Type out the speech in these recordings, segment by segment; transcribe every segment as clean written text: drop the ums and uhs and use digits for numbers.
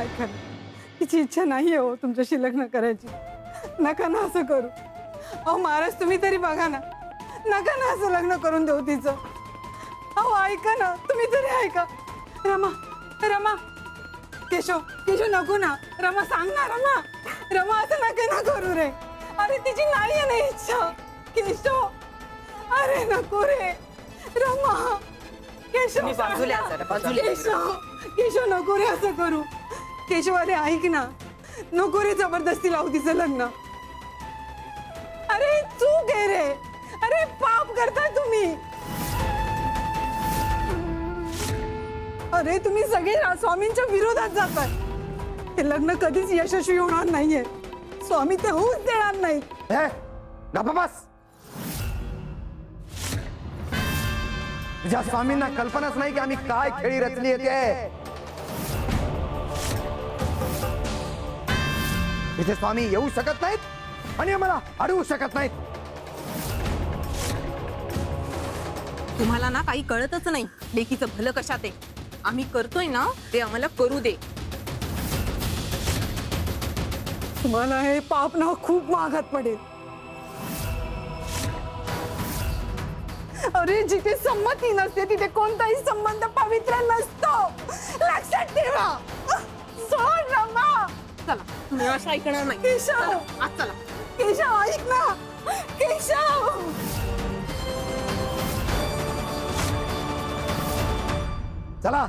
काय खरं, तिची इच्छा नाही हो तुमच्याशी लग्न करायची. नका ना असं करू. अहो महाराज तुम्ही तरी बघा ना, नका ना असं लग्न करून देऊ तिचं. अहो ऐका ना, तुम्ही तरी ऐका. रमा रमा, केशव केशव नको ना. रमा सांग ना रमा. रमा असं नका ना करू रे. अरे तिची नाही आहे ना इच्छा. केशव अरे नको रे. रमा केशव बाजूला जरा, बाजूला. केशव केशव नको रे असं करू. केशव अरे ऐक ना, नको रे जबरदस्ती लावू तिचं लग्न. अरे चूक आहे रे. अरे पाप करताय तुम्ही. अरे तुम्ही सगळे स्वामींच्या विरोधात जाताय. हे लग्न कधीच यशस्वी होणार नाहीये. स्वामी ते होऊच देणार नाही. बस. तुझ्या स्वामींना कल्पनाच नाही की आम्ही काय खेळी रचली येते. इथे स्वामी येऊ शकत नाहीत आणि आम्हाला अडवू शकत नाहीत. तुम्हाला ना काही कळतच नाही लेकीचं भलं कशात आहे. आम्ही करतोय ना ते आम्हाला करू दे. तुम्हाला हे पाप ना खूप महागात पडेल. अरे जिथे संमती नसते तिथे कोणताही संबंध पवित्र नसतो. लक्षात ठेवा. सोड रमा. चला तुम्ही असं ऐकणार नाही. केशव चला, आज चला. केशव ऐक ना. केशव चला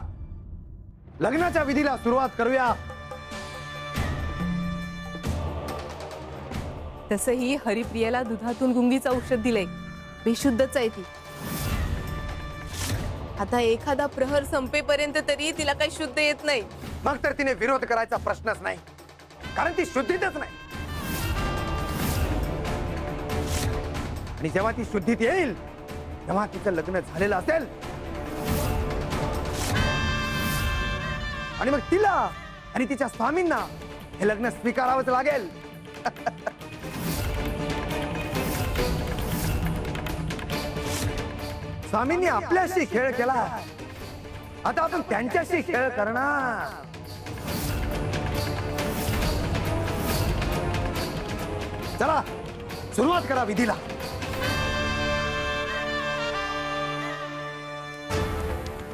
लग्नाच्या विधीला सुरुवात करूया. तसंही हरिप्रियाला दुधातून गुंगीचं औषध दिलंय. बेशुद्धच आहे ती. आता एखादा प्रहर संपेपर्यंत तरी तिला काही शुद्ध येत नाही. मग तर तिने विरोध करायचा प्रश्नच नाही, कारण ती शुद्धीतच नाही. आणि जेव्हा ती शुद्धीत येईल तेव्हा तिचं लग्न झालेलं असेल आणि मग तिला आणि तिच्या स्वामींना हे लग्न स्वीकारावंच लागेल. स्वामींनी आपल्याशी खेळ केला, आता आपण त्यांच्याशी खेळ करणार. चला सुरुवात करा विधीला.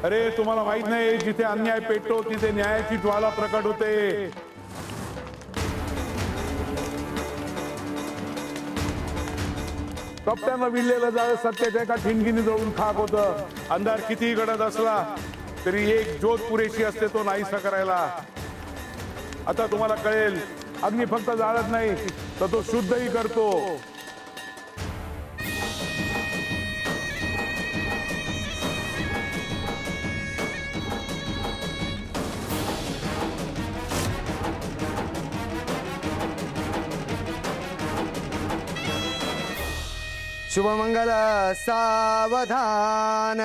अरे तुम्हाला माहित नाही, जिथे अन्याय पेटतो तिथे न्यायाची ज्वाला प्रकट होते. कप्प्यानं विणलेलं जाळ सत्याच्या एका ठिणगीने जळून खाक होतं. अंधार कितीही गडद असला तरी एक ज्योत पुरेशी असते तो नाहीसा करायला. आता तुम्हाला कळेल, अग्नी फक्त जाळत नाही तर तो शुद्धही करतो. शुभमंगल सावधान.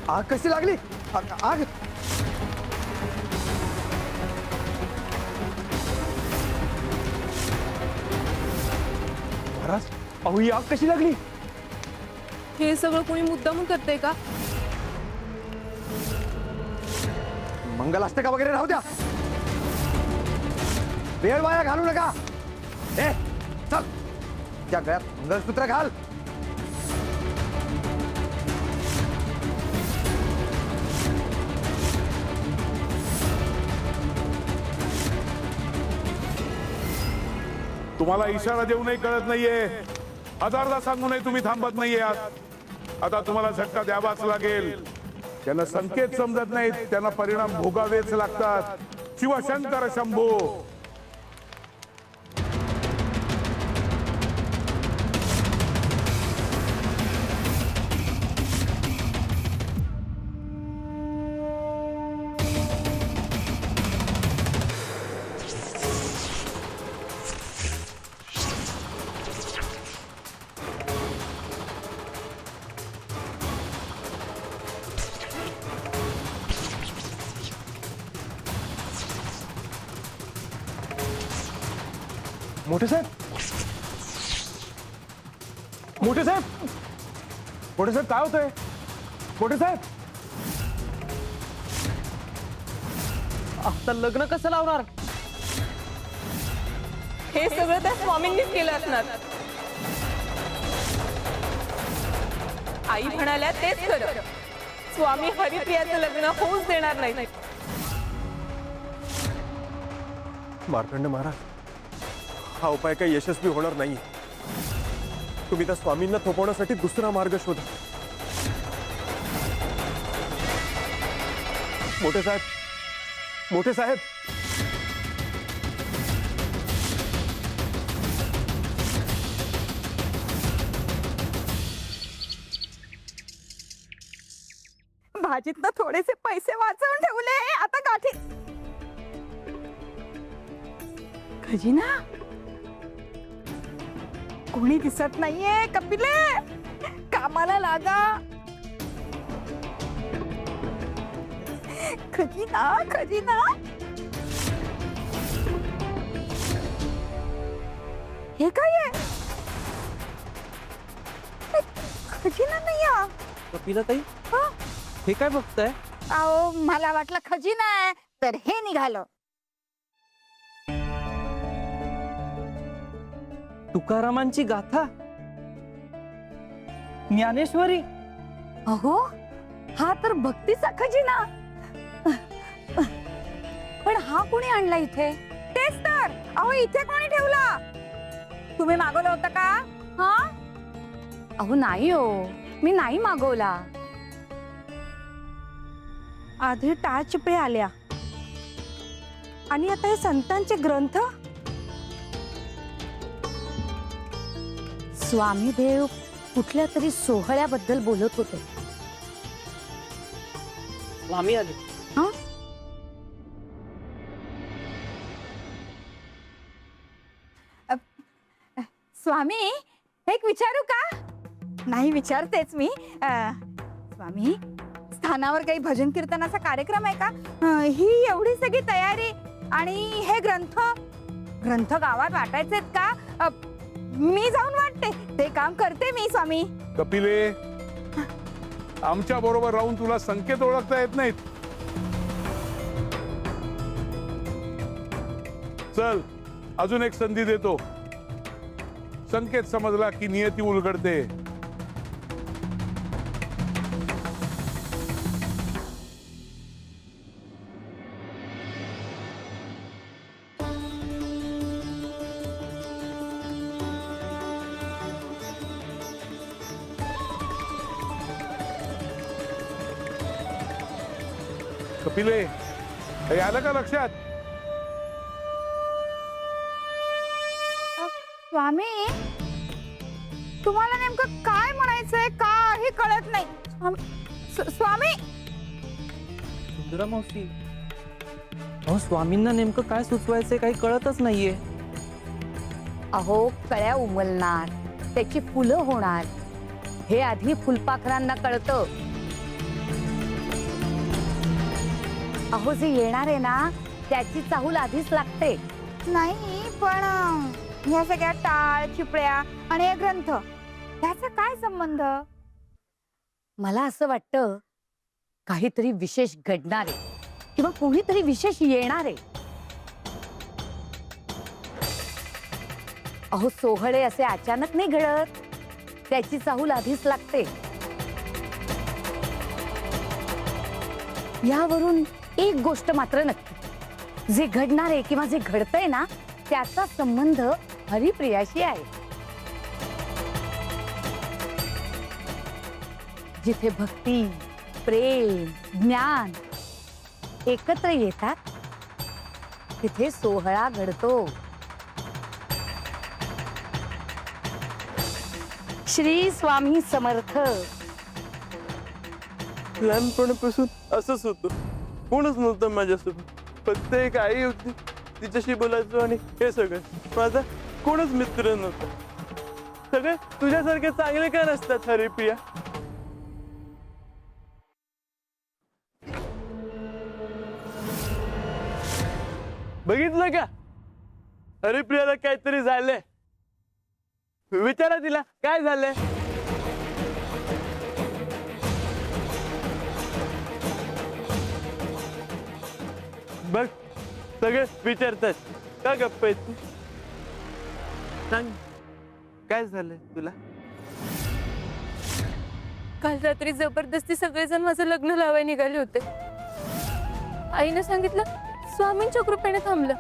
आग कशी लागली? आग महाराज, अहो ही आग कशी लागली? हे सगळं कोणी मुद्दामून करतंय का? मंगलाष्टका वगैरे राहू द्या, वेळ वाया घालू नका. ए चल, त्या गळ्यात मंगळसूत्र घाल. तुम्हाला इशारा देऊनही कळत नाहीये, हजारदा सांगूनही तुम्ही थांबत नाहीये. आता तुम्हाला झटका द्यावाच लागेल. त्यांना संकेत समजत नाहीत, त्यांना परिणाम भोगावेच लागतात. शिवशंकर शंभो. मोठे साहेब, मोठे साहेब, मोठे साहेब, काय होतंय? मोठे साहेब, आता लग्न कसं लावणार? हे सगळं त्या स्वामींनीच केलं असणार. आई म्हणाल्या तेच खरं. स्वामी हरिप्रियाचं लग्न होऊच देणार नाही. मार्तंड महाराज, हा उपाय काही यशस्वी होणार नाही. तुम्ही त्या स्वामींना थोपवण्यासाठी दुसरा मार्ग शोधा. मोठे साहेब, मोठे साहेब, भाजीतनं थोडेसे पैसे वाचवून ठेवले, आता गाठी. खजिना कोणी दिसत नाहीये. कपिले, कामाला लागा. खजिना, खजिना. हे काय आहे? खजिना नाही आहे. कपिला ताई, हे काय बघताय? अहो, मला वाटलं खजिना आहे, तर हे निघालं. तुकारामांची गाथा, ज्ञानेश्वरी. अहो, हा तर भक्तीचा खजिना. पण हा कोणी आणला इथे? तेच तर. अहो, इथे कोणी ठेवला? तुम्ही मागवलं होतं का? हा? अहो नाही हो, मी नाही मागवला. आधी टाळचिपळे आल्या आणि आता हे संतांचे ग्रंथ. स्वामी देव कुठल्या तरी सोहळ्याबद्दल बोलत होते. स्वामी आले. हा? स्वामी, एक विचारू का? नाही, विचारतेच मी. स्वामी, स्थानावर काही भजन कीर्तनाचा कार्यक्रम आहे का? ही एवढी सगळी तयारी आणि हे ग्रंथ ग्रंथ गावात वाटायचेत का? मी जाऊन वाटते, ते काम करते मी. स्वामी, कपिले, आमच्या बरोबर राहून तुला संकेत ओळखता येत नाहीत. चल, अजून एक संधी देतो. संकेत समजला की नियती उलगडते. कपिले, हे आलं का लक्षात? स्वामी, तुम्हाला नेमकं काय म्हणायचंय काही कळत नाही. स्वामी, सुंदरा मावशी, अहो स्वामींना नेमकं काय सुचवायचंय काही कळतच नाहीये. अहो, कळ्या उमलणार, त्याची फुलं होणार, हे आधी फुलपाखरांना कळतं. अहो, जे येणार आहे ना, त्याची चाहूल आधीच लागते. नाही, पण ह्या सगळ्या टाळ चिपळ्या आणि हे ग्रंथ, त्याचा काय संबंध? मला असं वाटतं काहीतरी विशेष घडणार आहे किंवा कोणीतरी विशेष येणार आहे. अहो, सोहळे असे अचानक नाही घडत, त्याची चाहूल आधीच लागते. यावरून एक गोष्ट मात्र नक्की, जे घडणार आहे किंवा जे घडतंय ना, त्याचा संबंध हरिप्रियाशी आहे. जिथे भक्ती, प्रेम, ज्ञान एकत्र येतात, तिथे सोहळा घडतो. श्री स्वामी समर्थ. लहानपणापासून असंच होतं. कोणच नव्हतं माझ्यासोबत, फक्त एक आई होती, तिच्याशी बोलायचो आणि हे सगळं. माझा कोणच मित्र नव्हता. सगळे तुझ्यासारखे चांगले का नसतात हरिप्रिया? बघितलं का, हरिप्रियाला काहीतरी झालंय. विचारा तिला काय झालंय. बघ सगळे विचारतात का गप्प आहेत तू. सांग काय झालंय तुला. काल रात्री जबरदस्ती सगळेजण माझं लग्न लावायला निघाले होते. आईने सांगितलं स्वामींच्या कृपेने थांबलं.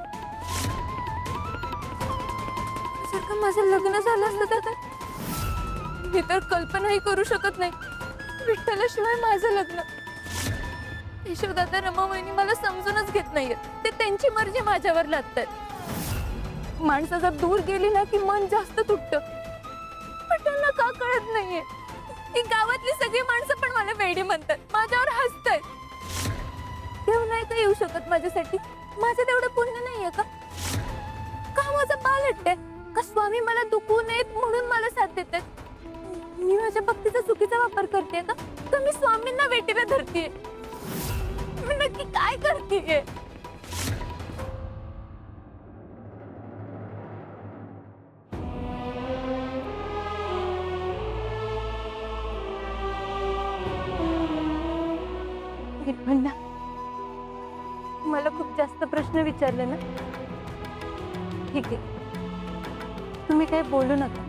जर का माझं लग्न झालं असतं तर मी तर कल्पनाही करू शकत नाही विठ्ठलाशिवाय माझं लग्न. यशोदादा रमाबाईंनी मला समजूनच घेत नाहीये. ते त्यांची मर्जी माझ्यावर लादतात. माणसाचा दूर गेली ना की मन जास्त तुटतं. पण त्यांना का कळत नाहीये की गावातली सगळी माणसं पण मला वेडी म्हणतात, माझ्यावर हसतायत. देव नाही का येऊ शकत माझ्यासाठी. माझं तेवढं पुण्य नाहीये का. का माझं बाल हट्टय का स्वामी मला दुखवू नयेत म्हणून मला साथ देतात. मी माझ्या भक्तीचा चुकीचा वापर करते का मी स्वामींना वेटीला धरतीये. मी नक्की काय करतीये. निर्मला, मला खूप जास्त प्रश्न विचारले ना. ठीक आहे, तुम्ही काही बोलू नका.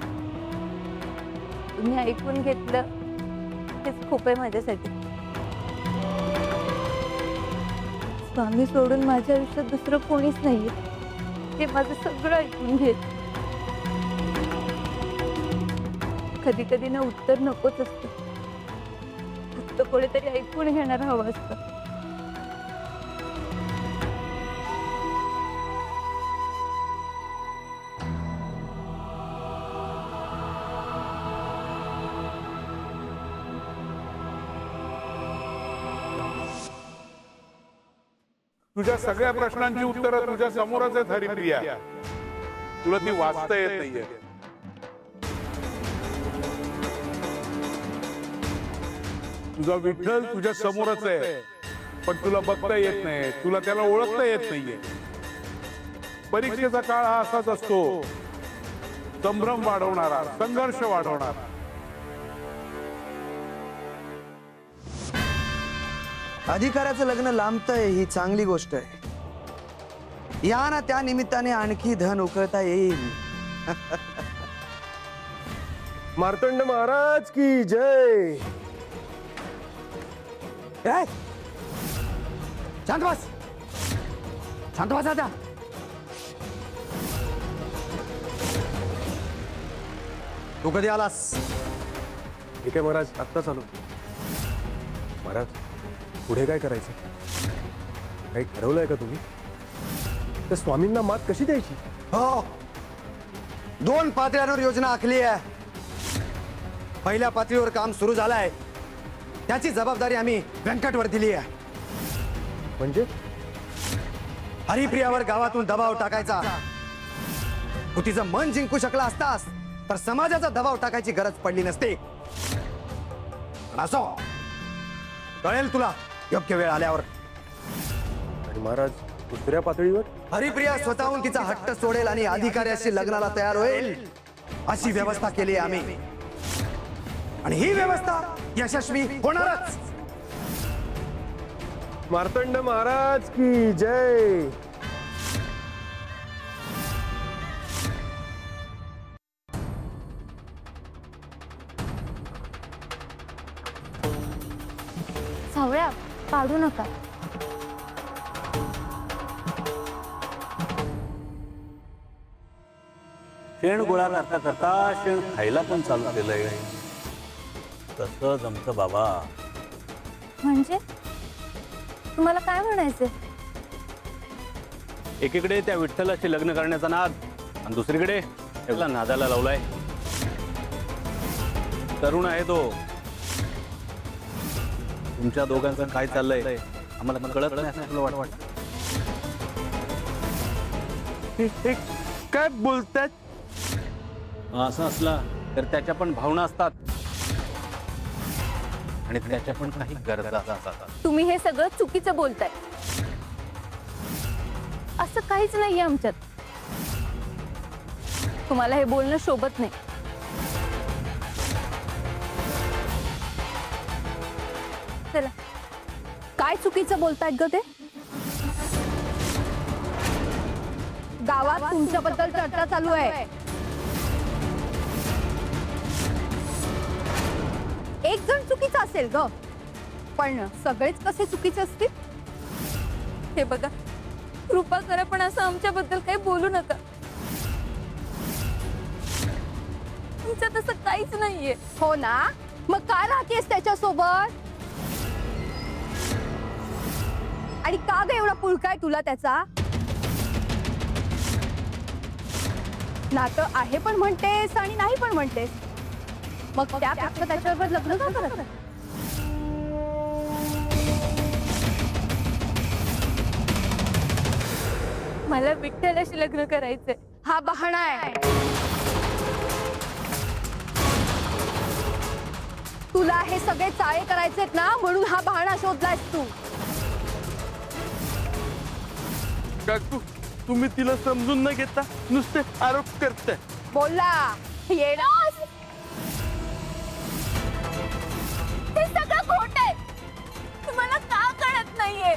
तुम्ही ऐकून घेतलं हेच खूप आहे माझ्यासाठी. स्वामी सोडून माझ्या आयुष्यात दुसरं कोणीच नाहीये. ते माझं सगळं ऐकून घेत. कधी कधी ना उत्तर नकोच असतं, फक्त कोणीतरी ऐकून घेणार हवं असतं. तुझ्या सगळ्या प्रश्नांची उत्तरं तुझ्या समोरच आहेत हरिप्रिया. तुला ती वाचता येत नाहीये. तुझा विठ्ठल तुझ्या समोरच आहे, पण तुला बघता येत नाही, तुला त्याला ओळखता येत नाहीये. परीक्षेचा काळ हा असाच असतो, संभ्रम वाढवणारा, संघर्ष वाढवणारा. अधिकाराचं लग्न लांबतंय ही चांगली गोष्ट आहे. या ना त्या निमित्ताने आणखी धन उकळता येईल. मार्तंड महाराज की जय. ए, शांत बस, शांत बस आता. तू कधी आलास. ठीक आहे महाराज, आत्ताच आलो. महाराज पुढे काय करायचं, काही ठरवलंय का तुम्ही. त्या स्वामींना मात कशी द्यायची. हो, 2 पातळ्यांवर योजना आखली आहे. पहिल्या पातळीवर काम सुरू झालंय. त्याची जबाबदारी आम्ही व्यंकटवर दिली आहे. म्हणजे हरिप्रियावर गावातून दबाव टाकायचा. तू तिचं मन जिंकू शकला असतास तर समाजाचा दबाव टाकायची गरज पडली नसते. पण असो, कळेल तुला योग्य वेळ आल्यावर. आणि महाराज दुसऱ्या पातळीवर हरिप्रिया स्वतःहून तिचा हट्ट सोडेल आणि अधिकाऱ्याशी लग्नाला तयार होईल अशी व्यवस्था केली आहे आम्ही. आणि ही व्यवस्था यशस्वी होणारच. मार्तंड महाराज की जय. सावळ्या पाडू नका. शेण गोळा करता करता शेण खायला पण चालू केलंय. तसं जमतं बाबा. म्हणजे तुम्हाला काय म्हणायचंय. एकीकडे त्या विठ्ठलाशी लग्न करण्याचा नाद आणि दुसरीकडे त्याला नादाला लावलाय. तरुण आहे तो. तुमच्या दोघांचं काय चाललंय आम्हाला कळत नाही असं तुला वाटतं. हे काय बोलतात. असं असला तर त्याच्या पण भावना असतात आणि त्याच्या पण काही गरजा असतात. तुम्ही हे सगळं चुकीचं बोलताय. असं काहीच नाहीये आमच्यात. तुम्हाला हे बोलणं शोभत नाही. चला. काय चुकीचं बोलतायत ग ते? गावात तुमच्याबद्दल चर्चा चालू आहे. एक जण चुकीचा असेल ग, पण सगळेच कसे चुकीचे असतील? हे बघा, कृपा करा पण असं आमच्याबद्दल काही बोलू नका. तुमचं तसं काहीच नाहीये. हो ना, मग का राहतेस त्याच्यासोबत? आणि का ग एवढा पुळकाय तुला त्याचा? नातं आहे पण म्हणतेस आणि नाही पण म्हणतेस. मग त्यापेक्षा त्याच्याबरोबर लग्न का करत? मला विठ्ठलाशी लग्न करायचंय. हा बहाणा आहे. तुला हे सगळे चाळे करायचेत ना, म्हणून हा बहाणा शोधलायस तू. काकू, तुम्ही तिला समजून न घेता नुसते आरोप करताय. बोलला येणार. हे सगळं खोट आहे. तुम्हाला का कळत नाहीये?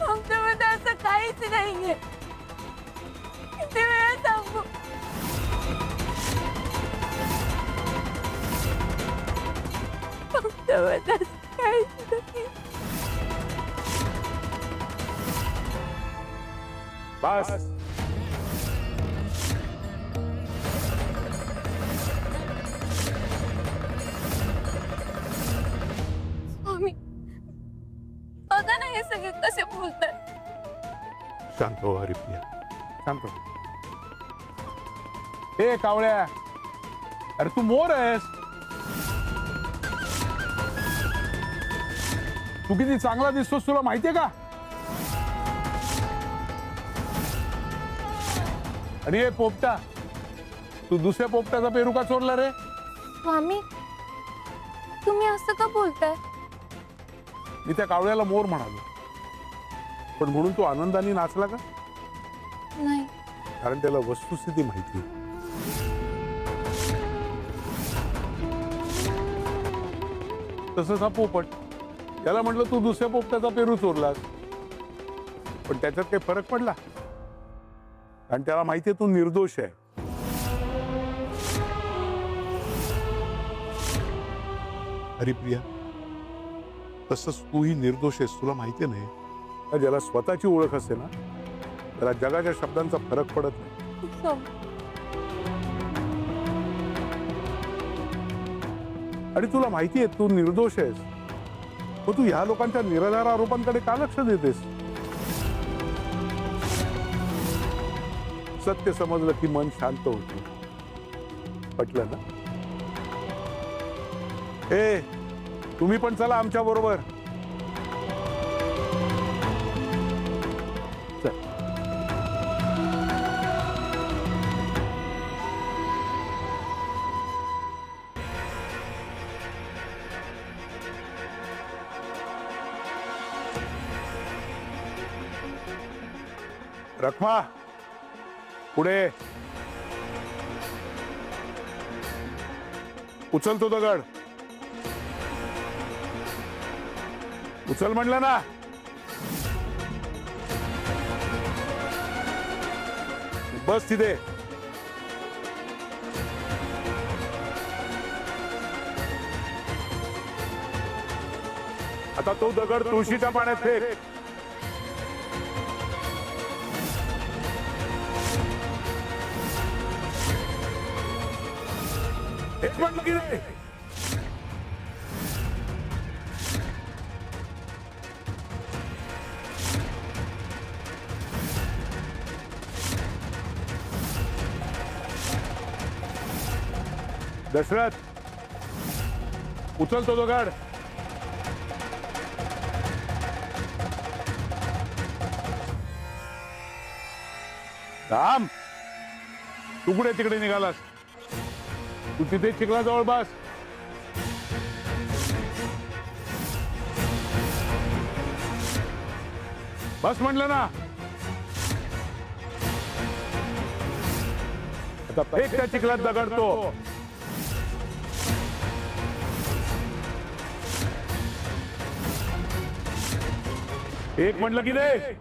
आमच्यामध्ये असं काहीच नाहीये. किती वेळा सांगू? आमच्यामध्ये असं काहीच नाही. बस. स्वामी, बघा ना हे सगळे कसे बोलतात. शांत हो हरिप्रिया, शांत हो. ए कावळ्या, अरे तू मोर आहेस. तू किती चांगला दिसतोस तुला माहितीये का? आणि हे पोपटा, तू दुसऱ्या पोपटाचा पेरू का चोरला रे? स्वामी, तुम्ही असं का बोलताय? मी त्या कावळ्याला मोर म्हणालो, पण म्हणून तू आनंदाने नाचला का? नाही. कारण त्याला वस्तुस्थिती माहिती. तसंच हा पोपट, त्याला म्हटलं तू दुसऱ्या पोपटाचा पेरू चोरलास, पण त्याच्यात काही फरक पडला? कारण त्याला माहितीये तू निर्दोष आहे. हरिप्रिया, तसंच तूही निर्दोष आहेस, तुला माहितीये नाही का? ज्याला स्वतःची ओळख असते ना, त्याला जगाच्या शब्दांचा फरक पडत नाही. स्वामी, आणि तुला माहितीये तू निर्दोष आहेस, मग तू ह्या लोकांच्या निराधार आरोपांकडे का लक्ष देतेस? सत्य समजलं की मन शांत होते. पटलं ना? ए, तुम्ही पण चला आमच्या बरोबर. चल. रखमा, पुढे उचल तो दगड. उचल म्हणलं ना. बस तिथे. आता तो दगड तुळशीच्या पाण्यात फेक. हेच म्हटलं की नाही? दशरथ, उचल तो दगड. राम, तू कुठे तिकडे निघालास? तू तिथे चिखलाजवळ बस. बस म्हणलं ना. आता फेक त्या चिखलात दगडतो. एक म्हटलं की नाही